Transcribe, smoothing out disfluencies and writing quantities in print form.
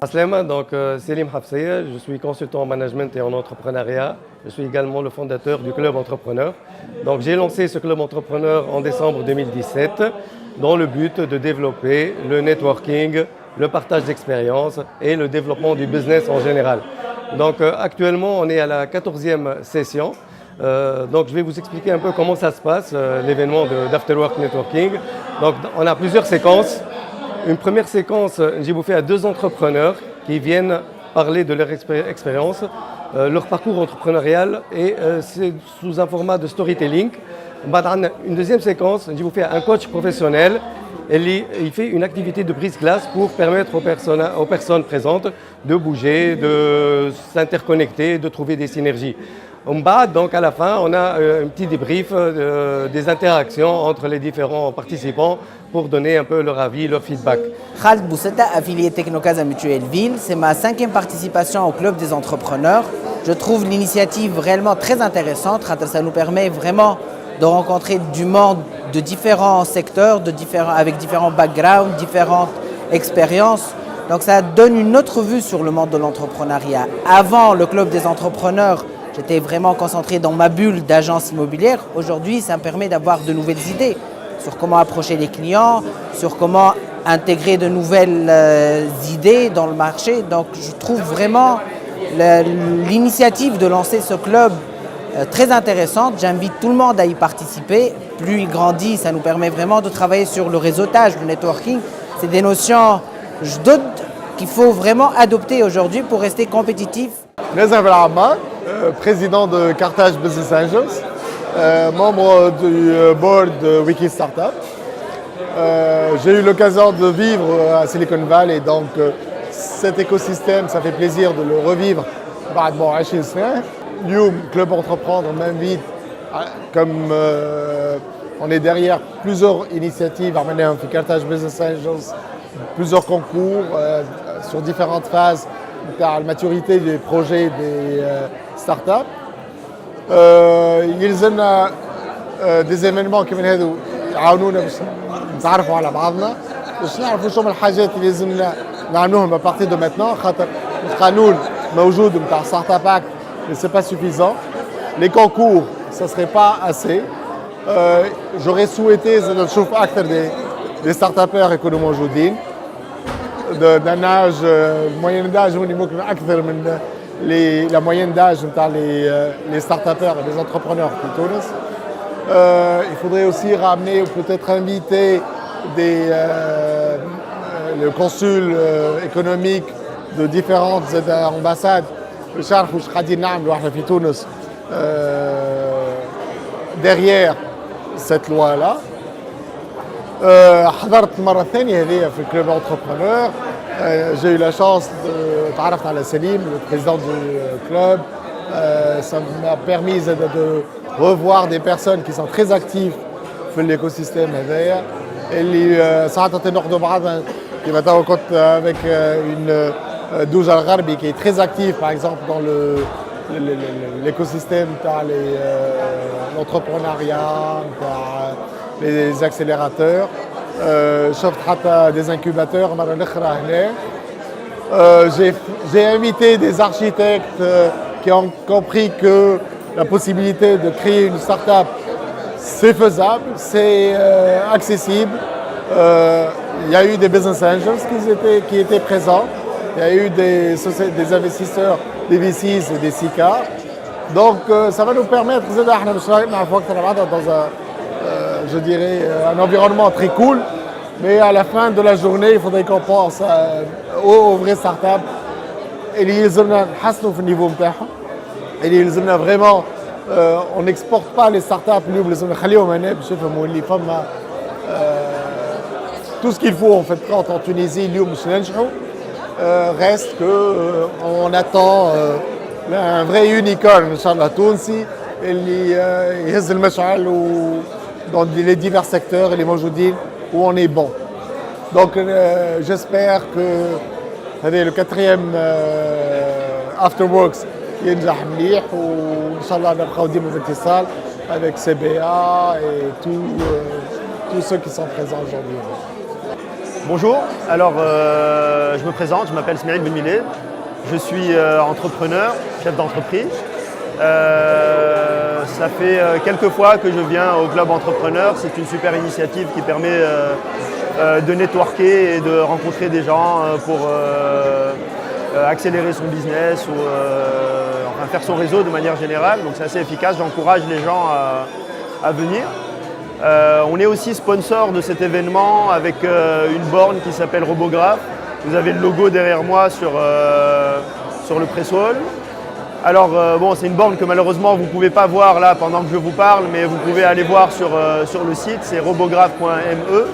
Aslema, donc Selim Hafsiya, je suis consultant en management et en entrepreneuriat. Je suis également le fondateur du Club Entrepreneur. Donc j'ai lancé ce Club Entrepreneur en décembre 2017 dans le but de développer le networking, le partage d'expériences et le développement du business en général. Donc actuellement on est à la 14e session. Donc je vais vous expliquer un peu comment ça se passe, l'événement d'Afterwork Networking. Donc on a plusieurs séquences. Une première séquence, j'ai bouffé à 2 entrepreneurs qui viennent parler de leur expérience, leur parcours entrepreneurial et c'est sous un format de storytelling. Une deuxième séquence, j'ai bouffé à un coach professionnel. Il fait une activité de brise-glace pour permettre aux personnes présentes de bouger, de s'interconnecter, de trouver des synergies. Donc à la fin, on a un petit débrief des interactions entre les différents participants pour donner un peu leur avis, leur feedback. Khaled Bousseta, affilié Technocasa Mutuelle Ville, c'est ma 5e participation au Club des entrepreneurs. Je trouve l'initiative réellement très intéressante, ça nous permet vraiment de rencontrer du monde de différents secteurs, avec différents backgrounds, différentes expériences. Donc ça donne une autre vue sur le monde de l'entrepreneuriat. Avant le Club des entrepreneurs, j'étais vraiment concentré dans ma bulle d'agence immobilière. Aujourd'hui, ça me permet d'avoir de nouvelles idées sur comment approcher les clients, sur comment intégrer de nouvelles idées dans le marché. Donc je trouve vraiment l'initiative de lancer ce club très intéressante. J'invite tout le monde à y participer. Plus il grandit, ça nous permet vraiment de travailler sur le réseautage, le networking. C'est des notions qu'il faut vraiment adopter aujourd'hui pour rester compétitif. Nazar Belhamma, président de Carthage Business Angels, membre du board de Wiki Startup. J'ai eu l'occasion de vivre à Silicon Valley, donc cet écosystème, ça fait plaisir de le revivre. Lyoum, Club Entreprendre, m'invite, comme on est derrière plusieurs initiatives à mener un Carthage Business Angels, plusieurs concours sur différentes phases de la maturité des projets des startups. يلزمنا des événements كيما هذو يعاونونا باش نتعرفوا على بعضنا باش نعرفوا شنو الحاجات اللي لازمنا نعملوهم à partir de maintenant خاطر القانون موجود نتاع ستارت اب اكت mais c'est pas suffisant. Les concours, ça serait pas assez. J'aurais souhaité نشوف أكثر des start-upers يكونوا موجودين d'un âge moyenne d'âge هو ممكن أكثر من la moyenne d'âge les start-upers et les entrepreneurs de Tunis. Il faudrait aussi ramener ou peut-être inviter le consul économique de différentes ambassades. Derrière cette loi-là. حضرت المرة الثانية هذه في الكلوب entrepreneur. J'ai eu la chance de تعرفت على سليم, le président du club. Ça m'a permis de revoir des personnes qui sont très actives في l'écosystème هذايا. اللي ساعات ناخذوا بعضنا كيما توا كنت avec une Douja Al-Gharbi qui est très active par exemple dans l'écosystème l'entrepreneuriat, les accélérateurs. شفت حتى des incubateurs مرة الأخرى هنا. J'ai invité des architectes qui ont compris que la possibilité de créer une start-up, c'est faisable, c'est accessible. Il y a eu des business angels qui étaient présents. Il y a eu des investisseurs, des VCs et des SICA. Donc ça va nous permettre dans je dirais un environnement très cool. Mais à la fin de la journée, il faudrait qu'on pense aux vraies startups. اللي يلزمنا نحسنوا في النيفو نتاعهم. اللي يلزمنا vraiment on n'exporte pas les startups اليوم لازم نخليهم هنا باش يفهموا اللي فما tout ce qu'il faut en fait quand en Tunisie اليوم باش ننجحوا. Reste qu'on attend un vrai unicorn ان شاء الله تونسي اللي يهز المشعل dans les divers secteurs اللي موجودين où on est bon. Donc j'espère que le 4e Afterworks ينجح مليح وإن شاء الله نبقاو ديما في اتصال avec CBA et tous ceux qui sont présents aujourd'hui. Bonjour, alors je me présente, je m'appelle Smeril Benmilé, je suis entrepreneur, chef d'entreprise. Ça fait quelques fois que je viens au Club Entrepreneur, c'est une super initiative qui permet de networker et de rencontrer des gens pour accélérer son business ou enfin, faire son réseau de manière générale, donc c'est assez efficace, j'encourage les gens à venir. On est aussi sponsor de cet événement avec une borne qui s'appelle Robograph. Vous avez le logo derrière moi sur le press-wall. Alors bon, c'est une borne que malheureusement vous ne pouvez pas voir là pendant que je vous parle, mais vous pouvez aller voir sur le site, c'est robograph.me.